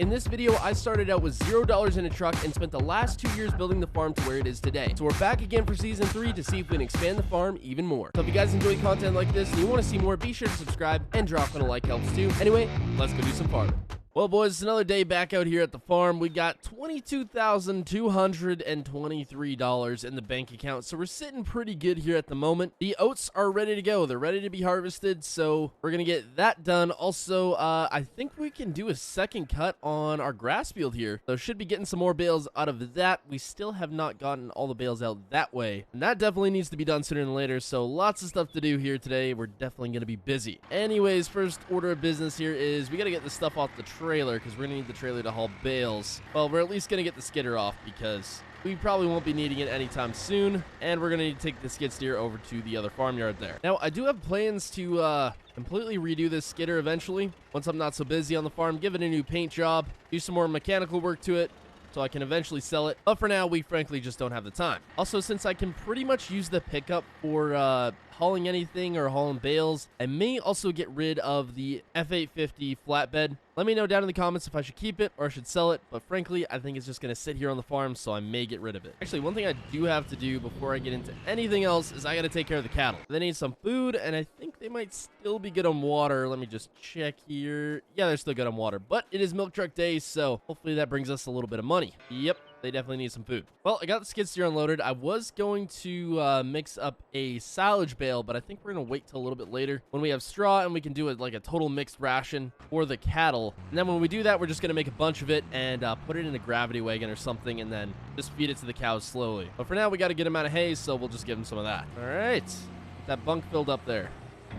In this video, I started out with $0 in a truck and spent the last 2 years building the farm to where it is today. So we're back again for season 3 to see if we can expand the farm even more. So if you guys enjoy content like this and you want to see more, be sure to subscribe and drop in a like helps too. Anyway, let's go do some farming. Well, boys, it's another day back out here at the farm. We got $22,223 in the bank account, so we're sitting pretty good here at the moment. The oats are ready to go. They're ready to be harvested, so we're going to get that done. Also, I think we can do a second cut on our grass field here, so should be getting some more bales out of that. We still have not gotten all the bales out that way, and that definitely needs to be done sooner than later, so lots of stuff to do here today. We're definitely going to be busy. Anyways, first order of business here is we got to get this stuff off the trailer because we're gonna need the trailer to haul bales. Well, we're at least gonna get the skidder off because we probably won't be needing it anytime soon, and we're gonna need to take the skid steer over to the other farmyard there. Now, I do have plans to completely redo this skidder eventually once I'm not so busy on the farm, give it a new paint job, do some more mechanical work to it so I can eventually sell it. But for now, we frankly just don't have the time. Also, since I can pretty much use the pickup for hauling anything or hauling bales, I may also get rid of the F850 flatbed. Let me know down in the comments if I should keep it or I should sell it, but frankly, I think it's just going to sit here on the farm, so I may get rid of it. Actually, one thing I do have to do before I get into anything else is I got to take care of the cattle. They need some food, and I think they might still be good on water. Let me just check here. Yeah, they're still good on water, but it is milk truck day, so hopefully that brings us a little bit of money. Yep. They definitely need some food. Well, I got the skid steer unloaded. I was going to mix up a silage bale, but I think we're going to wait till a little bit later when we have straw and we can do it like a total mixed ration for the cattle. And then when we do that, we're just going to make a bunch of it and put it in a gravity wagon or something and then just feed it to the cows slowly. But for now, we got to get them out of hay, so we'll just give them some of that. All right. Get that bunk filled up there.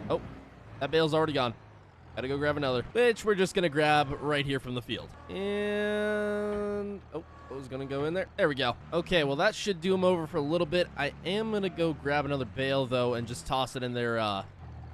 Oh, that bale's already gone. Gotta go grab another, which we're just gonna grab right here from the field. And oh, I was gonna go in there. There we go. Okay, well that should do them over for a little bit. I am gonna go grab another bale though and just toss it in their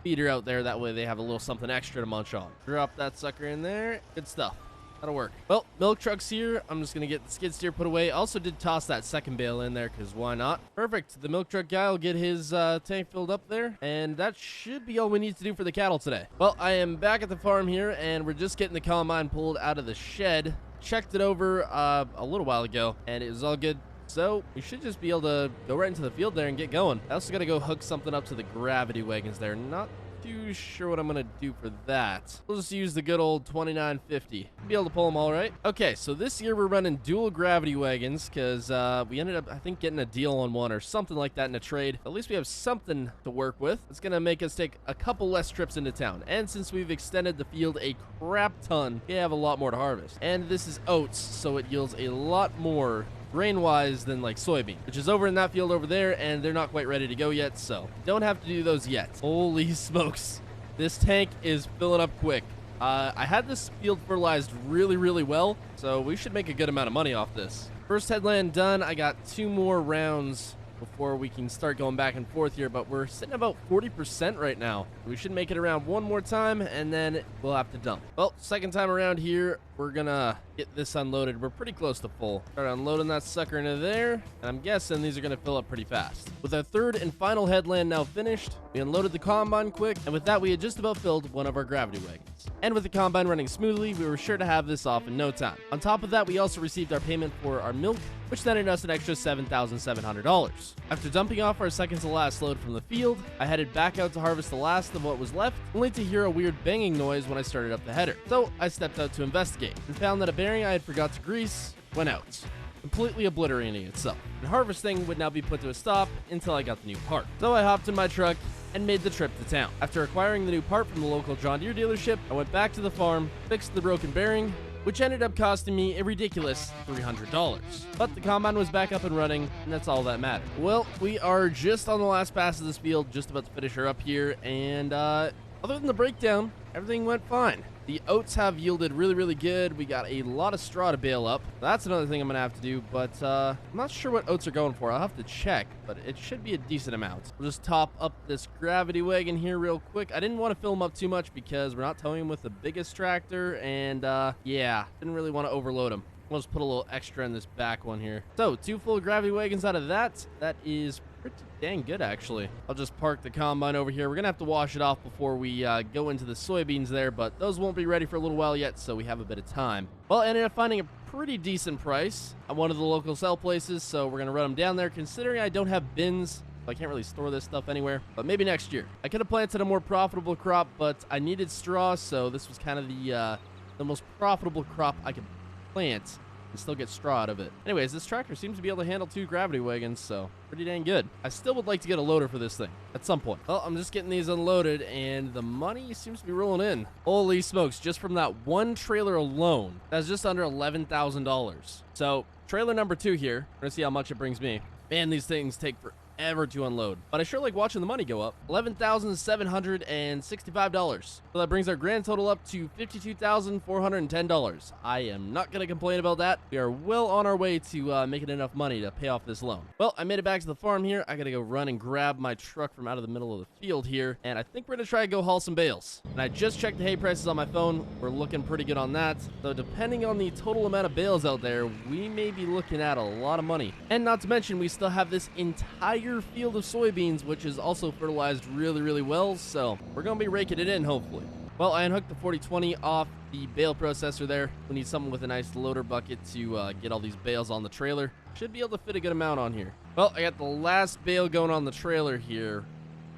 feeder out there. That way they have a little something extra to munch on. Drop that sucker in there. Good stuff. That'll work. Well, milk truck's here. I'm just going to get the skid steer put away. Also did toss that second bale in there because why not? Perfect. The milk truck guy will get his tank filled up there. And that should be all we need to do for the cattle today. Well, I am back at the farm here and we're just getting the combine pulled out of the shed. Checked it over a little while ago and it was all good. So we should just be able to go right into the field there and get going. I also got to go hook something up to the gravity wagons there. Not too sure what I'm gonna do for that. We'll just use the good old 2950. Be able to pull them all right. Okay, so this year we're running dual gravity wagons because we ended up, I think, getting a deal on one or something like that in a trade. At least we have something to work with. It's gonna make us take a couple less trips into town. And since we've extended the field a crap ton, we have a lot more to harvest. And this is oats, so it yields a lot more grain-wise than like soybean, which is over in that field over there, and they're not quite ready to go yet, so don't have to do those yet. Holy smokes, this tank is filling up quick. I had this field fertilized really well, so we should make a good amount of money off this. First headland done. I got 2 more rounds before we can start going back and forth here, but we're sitting about 40% right now. We should make it around one more time and then we'll have to dump. Well, second time around here, we're gonna get this unloaded. We're pretty close to full. Start unloading that sucker into there, and I'm guessing these are gonna fill up pretty fast. With our third and final headland now finished, we unloaded the combine quick, and with that we had just about filled one of our gravity wagons. And with the combine running smoothly, we were sure to have this off in no time. On top of that, we also received our payment for our milk, which netted us an extra $7,700. After dumping off our second to last load from the field, I headed back out to harvest the last of what was left, only to hear a weird banging noise when I started up the header. So I stepped out to investigate and found that a bearing I had forgot to grease went out, completely obliterating itself. And harvesting would now be put to a stop until I got the new part. So I hopped in my truck and made the trip to town. After acquiring the new part from the local John Deere dealership, I went back to the farm, fixed the broken bearing, which ended up costing me a ridiculous $300. But the combine was back up and running, and that's all that mattered. Well, we are just on the last pass of this field, just about to finish her up here, and other than the breakdown, everything went fine. The oats have yielded really good. We got a lot of straw to bale up. That's another thing I'm gonna have to do, but I'm not sure what oats are going for. I'll have to check, but it should be a decent amount. We'll just top up this gravity wagon here real quick. I didn't want to fill them up too much because we're not towing them with the biggest tractor, and yeah, didn't really want to overload them. We'll just put a little extra in this back one here. So 2 full gravity wagons out of that. That is pretty dang good, actually. I'll just park the combine over here. We're gonna have to wash it off before we go into the soybeans there, but those won't be ready for a little while yet, so we have a bit of time. Well, I ended up finding a pretty decent price at one of the local sell places, so we're gonna run them down there. Considering I don't have bins, I can't really store this stuff anywhere, but maybe next year. I could have planted a more profitable crop, but I needed straw, so this was kind of the most profitable crop I could plant and still get straw out of it. Anyways, this tractor seems to be able to handle 2 gravity wagons, so pretty dang good. I still would like to get a loader for this thing at some point. Well, I'm just getting these unloaded, and the money seems to be rolling in. Holy smokes, just from that one trailer alone, that's just under $11,000. So, trailer number 2 here. We're gonna see how much it brings me. Man, these things take forever to unload, but I sure like watching the money go up. $11,765. So that brings our grand total up to $52,410. I am not gonna complain about that. We are well on our way to making enough money to pay off this loan. Well, I made it back to the farm here. I gotta go run and grab my truck from out of the middle of the field here, and I think we're gonna try to go haul some bales. And I just checked the hay prices on my phone. We're looking pretty good on that. So depending on the total amount of bales out there, we may be looking at a lot of money. And not to mention, we still have this entire field of soybeans, which is also fertilized really, really well, so we're gonna be raking it in, hopefully. Well, I unhooked the 4020 off the bale processor there. We need someone with a nice loader bucket to get all these bales on the trailer. Should be able to fit a good amount on here. Well, I got the last bale going on the trailer here.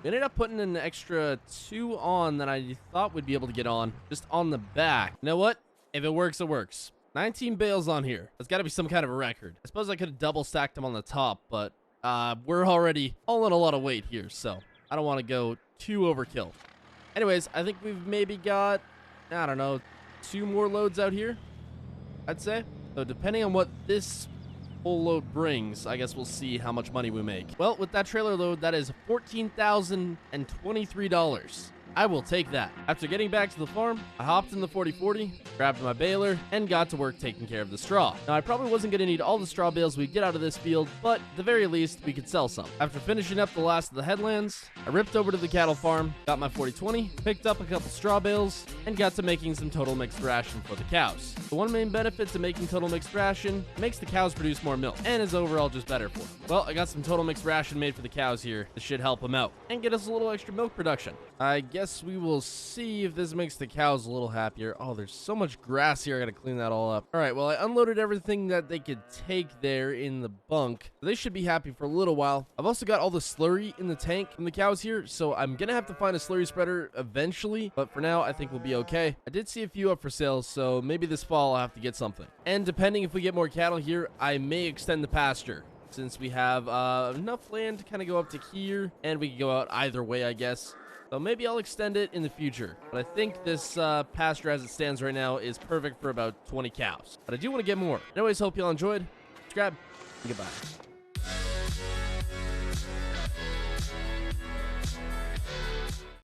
We ended up putting an extra 2 on that I thought we'd be able to get on, just on the back. You know what? If it works, it works. 19 bales on here. That's got to be some kind of a record. I suppose I could have double stacked them on the top, but we're already all in a lot of weight here, so I don't want to go too overkill. Anyways, I think we've maybe got, I don't know, 2 more loads out here, I'd say. So depending on what this whole load brings, I guess we'll see how much money we make. Well, with that trailer load, that is $14,023. I will take that. After getting back to the farm, I hopped in the 4040, grabbed my baler, and got to work taking care of the straw. Now, I probably wasn't going to need all the straw bales we get out of this field, but at the very least, we could sell some. After finishing up the last of the headlands, I ripped over to the cattle farm, got my 4020, picked up a couple straw bales, and got to making some total mixed ration for the cows. The one main benefit to making total mixed ration, it makes the cows produce more milk, and is overall just better for them. Well, I got some total mixed ration made for the cows here. This should help them out, and get us a little extra milk production. I guess we will see if this makes the cows a little happier. Oh, there's so much grass here. I gotta clean that all up. All right, well, I unloaded everything that they could take there in the bunk. They should be happy for a little while. I've also got all the slurry in the tank from the cows here, so I'm gonna have to find a slurry spreader eventually, but for now, I think we'll be okay. I did see a few up for sale, so maybe this fall I'll have to get something. And depending if we get more cattle here, I may extend the pasture, since we have enough land to kind of go up to here, and we can go out either way, I guess. So maybe I'll extend it in the future. But I think this pasture as it stands right now is perfect for about 20 cows. But I do want to get more. Anyways, hope y'all enjoyed. Subscribe, and goodbye.